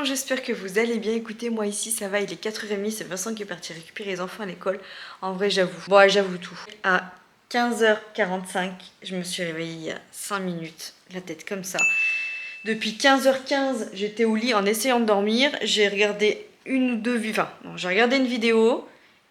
j'espère que vous allez bien. Écoutez, moi ici ça va, il est 4h30, c'est Vincent qui est parti récupérer les enfants à l'école. En vrai j'avoue, bon ouais, j'avoue tout. À 15h45, je me suis réveillée il y a 5 minutes, la tête comme ça. Depuis 15h15, j'étais au lit en essayant de dormir. J'ai regardé une ou deux vues, enfin non, j'ai regardé une vidéo.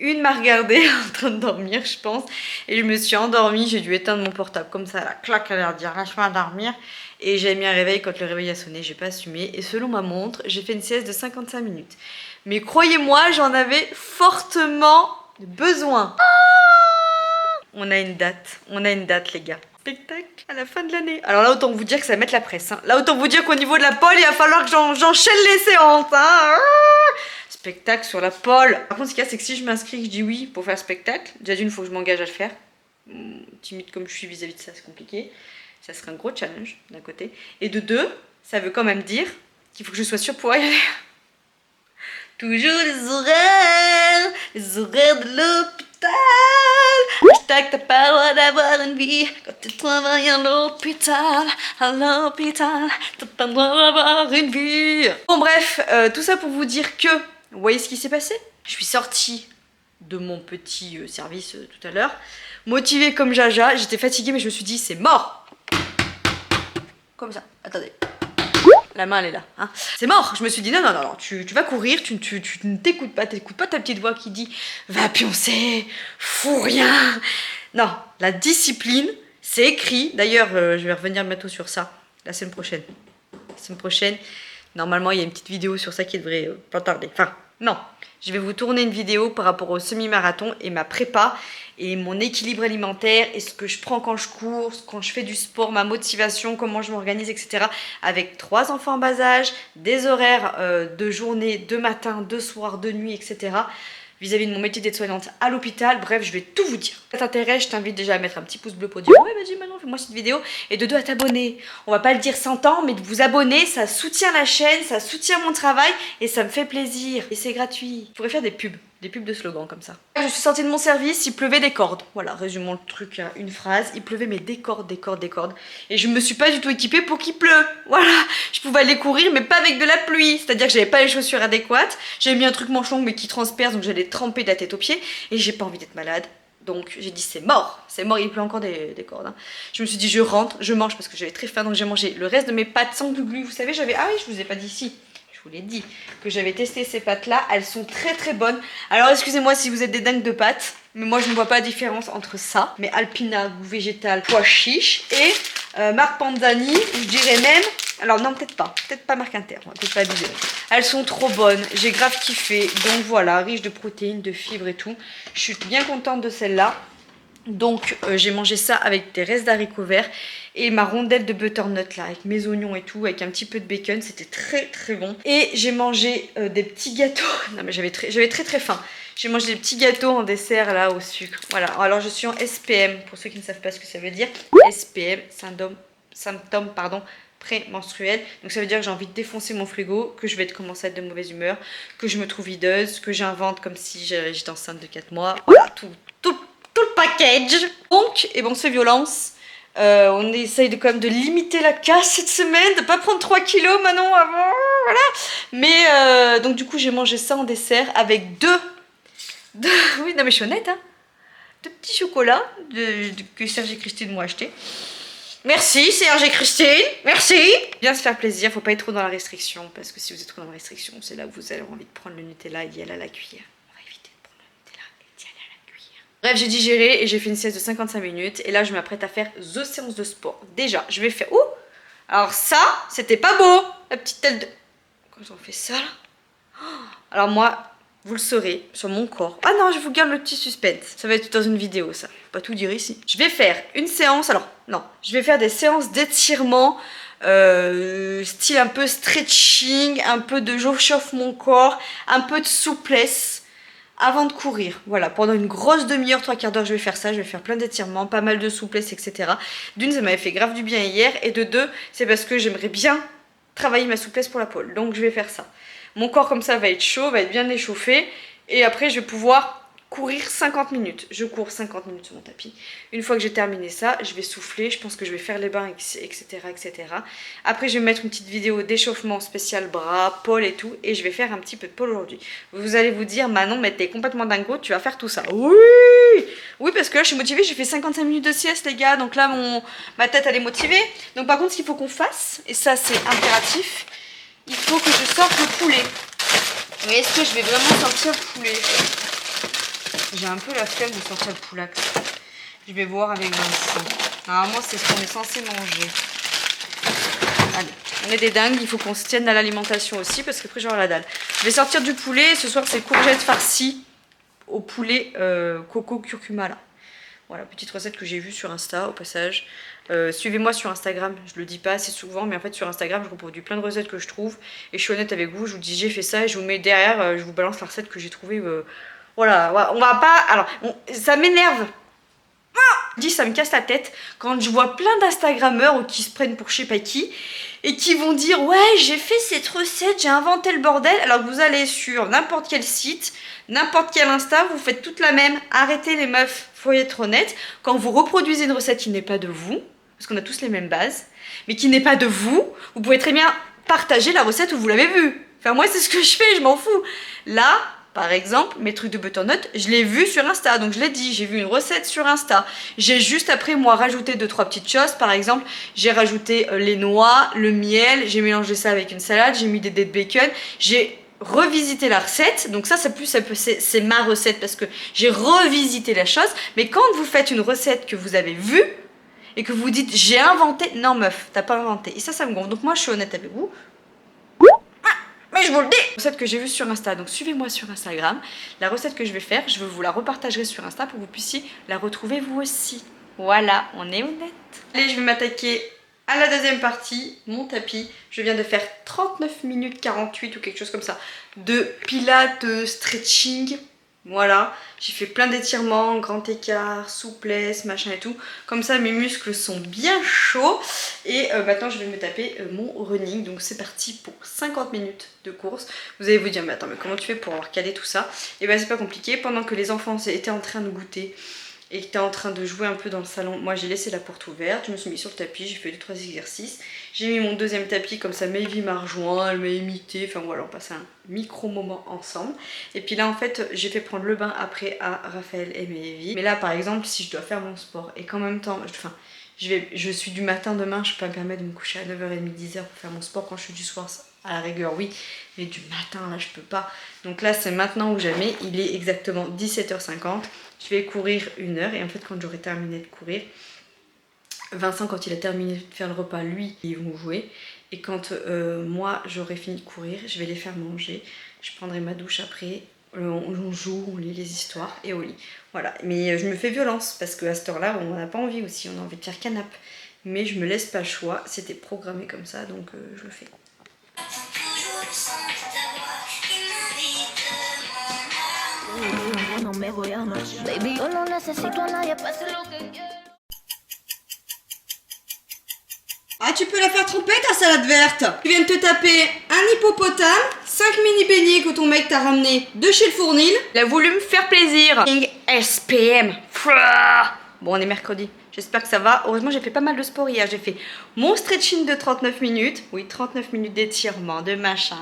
Une m'a regardé en train de dormir, je pense. Et je me suis endormie, j'ai dû éteindre mon portable comme ça, la claque, elle a dit lâche-moi dormir. Et j'ai mis un réveil quand le réveil a sonné, j'ai pas assumé. Et selon ma montre, j'ai fait une sieste de 55 minutes. Mais croyez-moi, j'en avais fortement besoin. On a une date les gars. Spectacle à la fin de l'année. Alors là, autant vous dire que ça va mettre la presse. Hein. Là, autant vous dire qu'au niveau de la pole, il va falloir que j'enchaîne les séances. Hein. Spectacle sur la pole. Par contre, ce qu'il y a, c'est que si je m'inscris, que je dis oui pour faire spectacle, déjà d'une, il faut que je m'engage à le faire. Timide comme je suis vis-à-vis de ça, c'est compliqué. Ça serait un gros challenge d'un côté. Et de deux, ça veut quand même dire qu'il faut que je sois sûre pour y aller. Toujours les horaires de l'hôpital. Hashtag t'as pas le droit d'avoir une vie quand tu travailles à l'hôpital. À l'hôpital, t'as pas le droit d'avoir une vie. Bon bref, tout ça pour vous dire que, vous voyez ce qui s'est passé? Je suis sortie de mon petit service tout à l'heure, motivée comme Jaja, j'étais fatiguée mais je me suis dit c'est mort. Comme ça, attendez. La main elle est là, hein. C'est mort. Je me suis dit non, tu vas courir, tu ne t'écoutes pas ta petite voix qui dit va pioncer, fous rien. Non, la discipline, c'est écrit. D'ailleurs, je vais revenir bientôt sur ça, la semaine prochaine. La semaine prochaine, normalement, il y a une petite vidéo sur ça qui devrait pas tarder. Enfin, non, je vais vous tourner une vidéo par rapport au semi-marathon et ma prépa et mon équilibre alimentaire et ce que je prends quand je cours, quand je fais du sport, ma motivation, comment je m'organise, etc. Avec 3 enfants en bas âge, des horaires de journée, de matin, de soir, de nuit, etc. Vis-à-vis de mon métier d'aide-soignante à l'hôpital. Bref, je vais tout vous dire. Si ça t'intéresse, je t'invite déjà à mettre un petit pouce bleu pour dire ouais, vas-y, maintenant, fais-moi cette vidéo. Et de deux, à t'abonner. On va pas le dire 100 ans, mais de vous abonner, ça soutient la chaîne, ça soutient mon travail et ça me fait plaisir. Et c'est gratuit. Je pourrais faire des pubs de slogans comme ça. Je suis sortie de mon service, il pleuvait des cordes. Voilà, résumons le truc à une phrase. Il pleuvait mais des cordes. Et je me suis pas du tout équipée pour qu'il pleuve. Voilà, je pouvais aller courir mais pas avec de la pluie. C'est-à-dire que j'avais pas les chaussures adéquates. J'avais mis un truc manche longue mais qui transperce, donc j'allais tremper de la tête aux pieds. Et j'ai pas envie d'être malade. Donc j'ai dit c'est mort, il pleut encore des cordes. Hein. Je me suis dit je rentre, je mange parce que j'avais très faim. Donc j'ai mangé le reste de mes pâtes sans glu-glu. Vous savez, j'avais... Ah oui, je vous ai pas dit si. Je vous l'ai dit, que j'avais testé ces pâtes-là. Elles sont très très bonnes. Alors excusez-moi si vous êtes des dingues de pâtes, mais moi je ne vois pas la différence entre ça, mais Alpina, goût végétal, pois chiche, et marque Panzani, je dirais même... Alors non, peut-être pas marque Inter, on va peut-être pas abuser. Elles sont trop bonnes, j'ai grave kiffé. Donc voilà, riche de protéines, de fibres et tout. Je suis bien contente de celle-là. Donc j'ai mangé ça avec des restes d'haricots verts et ma rondelle de butternut là avec mes oignons et tout, avec un petit peu de bacon, c'était très très bon. Et j'ai mangé des petits gâteaux, non mais j'avais très faim. J'ai mangé des petits gâteaux en dessert là au sucre. Voilà, alors je suis en SPM, pour ceux qui ne savent pas ce que ça veut dire. SPM, symptômes prémenstruel. Donc ça veut dire que j'ai envie de défoncer mon frigo, que je vais commencer à être de mauvaise humeur, que je me trouve hideuse, que j'invente comme si j'étais enceinte de 4 mois. Voilà, tout le package. Donc, et bon, c'est violence. On essaye quand même de limiter la casse cette semaine, de pas prendre 3 kilos maintenant avant, voilà. Mais donc du coup j'ai mangé ça en dessert avec deux oui non mais je suis honnête hein, 2 petits chocolats que Serge et Christine m'ont acheté. Merci Serge et Christine, merci. Bien se faire plaisir, faut pas être trop dans la restriction, parce que si vous êtes trop dans la restriction, c'est là où vous avez envie de prendre le Nutella et d'y aller à la cuillère. Bref, j'ai digéré et j'ai fait une sieste de 55 minutes. Et là, je m'apprête à faire the séance de sport. Déjà, je vais faire... Ouh! Alors ça, c'était pas beau! La petite telle de... Quand on fait ça, là... Alors moi, vous le saurez sur mon corps. Ah non, je vous garde le petit suspense. Ça va être dans une vidéo, ça. Faut pas tout dire ici. Je vais faire une séance... Alors, non. Je vais faire des séances d'étirement... style un peu stretching, un peu de je chauffe mon corps, un peu de souplesse. Avant de courir, voilà, pendant une grosse demi-heure, 3/4 d'heure, je vais faire ça, je vais faire plein d'étirements, pas mal de souplesse, etc. D'une, ça m'avait fait grave du bien hier, et de deux, c'est parce que j'aimerais bien travailler ma souplesse pour la pole, donc je vais faire ça. Mon corps comme ça va être chaud, va être bien échauffé, et après je vais pouvoir courir 50 minutes. Je cours 50 minutes sur mon tapis. Une fois que j'ai terminé ça, je vais souffler. Je pense que je vais faire les bains, etc., etc. Après, je vais mettre une petite vidéo d'échauffement spécial bras, pôle et tout. Et je vais faire un petit peu de pôle aujourd'hui. Vous allez vous dire, Manon, mais t'es complètement dingo, tu vas faire tout ça. Oui! Oui, parce que là, je suis motivée. J'ai fait 55 minutes de sieste, les gars. Donc là, ma tête, elle est motivée. Donc par contre, ce qu'il faut qu'on fasse, et ça, c'est impératif, il faut que je sorte le poulet. Mais est-ce que je vais vraiment sortir le poulet? J'ai un peu la flemme de sortir le poulax. Je vais voir avec Vincent. Normalement, c'est ce qu'on est censé manger. Allez, on est des dingues. Il faut qu'on se tienne à l'alimentation aussi parce qu'après, j'aurai la dalle. Je vais sortir du poulet. Ce soir, c'est courgettes farcies au poulet coco curcuma là. Voilà, petite recette que j'ai vue sur Insta au passage. Suivez-moi sur Instagram, je le dis pas assez souvent, mais en fait sur Instagram je reproduis plein de recettes que je trouve. Et je suis honnête avec vous, je vous dis j'ai fait ça et je vous mets derrière, je vous balance la recette que j'ai trouvée. Voilà, on va pas... Alors, ça m'énerve. Je dis ça me casse la tête quand je vois plein d'Instagrammeurs qui se prennent pour je sais pas qui et qui vont dire ouais j'ai fait cette recette, j'ai inventé le bordel, alors que vous allez sur n'importe quel site, n'importe quel Insta, vous faites toute la même. Arrêtez les meufs, faut être honnête. Quand vous reproduisez une recette qui n'est pas de vous, parce qu'on a tous les mêmes bases, mais qui n'est pas de vous, vous pouvez très bien partager la recette où vous l'avez vue. Enfin moi c'est ce que je fais, je m'en fous. Là, par exemple, mes trucs de butternut, je l'ai vu sur Insta, donc je l'ai dit, j'ai vu une recette sur Insta. J'ai juste après moi rajouté 2-3 petites choses, par exemple, j'ai rajouté les noix, le miel, j'ai mélangé ça avec une salade, j'ai mis des dés de bacon, j'ai revisité la recette, donc ça c'est ma recette parce que j'ai revisité la chose, mais quand vous faites une recette que vous avez vue et que vous dites j'ai inventé, non meuf, t'as pas inventé, et ça me gonfle, donc moi je suis honnête avec vous. Mais je vous le dis! Recette que j'ai vue sur Insta, donc suivez-moi sur Instagram. La recette que je vais faire, je vous la repartagerai sur Insta pour que vous puissiez la retrouver vous aussi. Voilà, on est honnête. Allez, je vais m'attaquer à la deuxième partie, mon tapis. Je viens de faire 39 minutes 48 ou quelque chose comme ça de pilates, de stretching. Voilà, j'ai fait plein d'étirements, grand écart, souplesse, machin et tout. Comme ça, mes muscles sont bien chauds. Et maintenant, je vais me taper mon running. Donc, c'est parti pour 50 minutes de course. Vous allez vous dire, mais attends, mais comment tu fais pour avoir calé tout ça? Et ben, c'est pas compliqué. Pendant que les enfants étaient en train de goûter et que tu es en train de jouer un peu dans le salon, moi j'ai laissé la porte ouverte, je me suis mis sur le tapis, j'ai fait 2-3 exercices, j'ai mis mon deuxième tapis, comme ça Maevy m'a rejoint, elle m'a imité, enfin voilà, on passe un micro moment ensemble. Et puis là en fait j'ai fait prendre le bain après à Raphaël et Maevy. Mais là par exemple si je dois faire mon sport et qu'en même temps, je suis du matin demain, je peux pas me permettre de me coucher à 9h30, 10h pour faire mon sport. Quand je suis du soir, à la rigueur oui, mais du matin là je peux pas. Donc là c'est maintenant ou jamais, il est exactement 17h50. Je vais courir 1 heure et en fait quand j'aurai terminé de courir, Vincent quand il a terminé de faire le repas, lui ils vont jouer. Et quand moi j'aurai fini de courir, je vais les faire manger. Je prendrai ma douche après, on joue, on lit les histoires et au lit. Voilà, mais je me fais violence parce qu'à cette heure-là on n'a pas envie aussi, on a envie de faire canap'. Mais je me laisse pas le choix, c'était programmé comme ça donc je le fais. Ah, tu peux la faire tromper ta salade verte. Tu viens de te taper un hippopotame, 5 mini beignets que ton mec t'a ramené de chez le fournil. Il a voulu me faire plaisir. SPM. Bon, on est mercredi. J'espère que ça va. Heureusement, j'ai fait pas mal de sport hier. J'ai fait mon stretching de 39 minutes. Oui, 39 minutes d'étirement, de machin,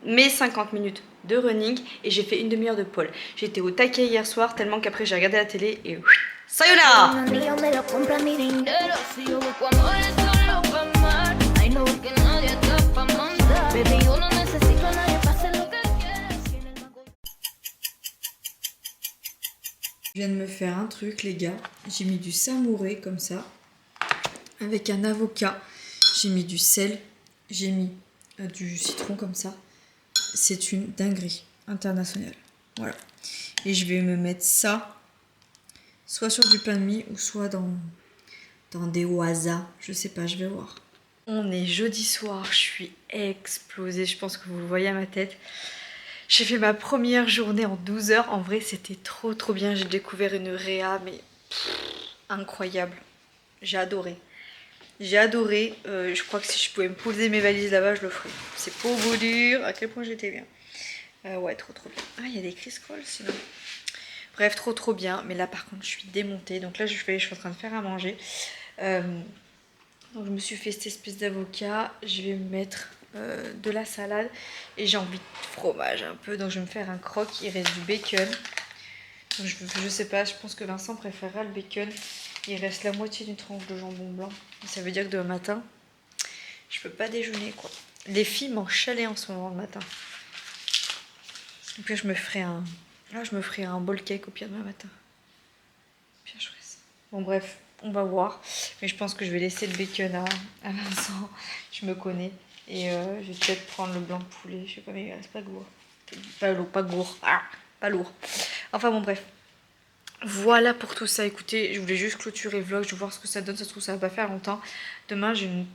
mes 50 minutes de running et j'ai fait 1/2 heure de pole. J'étais au taquet hier soir tellement qu'après j'ai regardé la télé et sayonara. Je viens de me faire un truc les gars, j'ai mis du samouré comme ça, avec un avocat, j'ai mis du sel, j'ai mis du citron comme ça. C'est une dinguerie internationale. Voilà. Et je vais me mettre ça soit sur du pain de mie ou soit dans des waza. Je sais pas, je vais voir. On est jeudi soir, je suis explosée. Je pense que vous le voyez à ma tête. J'ai fait ma première journée en 12 heures. En vrai, c'était trop bien. J'ai découvert une réa, mais incroyable. J'ai adoré. J'ai adoré, je crois que si je pouvais me poser mes valises là-bas, je le ferais. C'est pour vous dire à quel point j'étais bien. Ouais, trop bien. Ah, il y a des criss-cross sinon. Bref, trop bien. Mais là par contre je suis démontée. Donc là je suis en train de faire à manger. Donc je me suis fait cette espèce d'avocat. Je vais me mettre de la salade. Et j'ai envie de fromage un peu. Donc je vais me faire un croque. Il reste du bacon. Donc je sais pas, je pense que Vincent préférera le bacon. Il reste la moitié d'une tranche de jambon blanc. Ça veut dire que demain matin, je peux pas déjeuner quoi. Les filles mangent chalet en ce moment le matin. Et puis je me ferai un bol cake au pire demain matin. Bien chouette. Bon bref, on va voir. Mais je pense que je vais laisser le bacon à Vincent. Je me connais. Et je vais peut-être prendre le blanc de poulet. Je sais pas, mais il reste pas gourd. Pas gourd. Ah, pas lourd. Enfin bon bref. Voilà pour tout ça. Écoutez, je voulais juste clôturer le vlog. Je vais voir ce que ça donne. Ça se trouve, ça va pas faire longtemps. Demain, j'ai une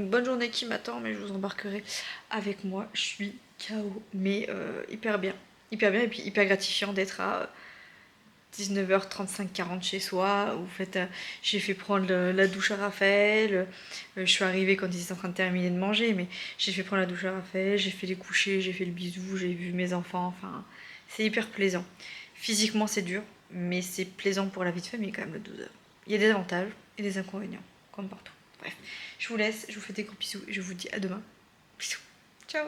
bonne journée qui m'attend. Mais je vous embarquerai avec moi. Je suis KO. Mais hyper bien. Hyper bien et puis hyper gratifiant d'être à 19h35, 40 chez soi. En fait, j'ai fait prendre la douche à Raphaël. Je suis arrivée quand ils étaient en train de terminer de manger. Mais j'ai fait prendre la douche à Raphaël. J'ai fait les coucher. J'ai fait le bisou. J'ai vu mes enfants. Enfin, c'est hyper plaisant. Physiquement, c'est dur. Mais c'est plaisant pour la vie de famille quand même le 12 heures. Il y a des avantages et des inconvénients, comme partout. Bref, je vous laisse, je vous fais des gros bisous et je vous dis à demain. Bisous. Ciao.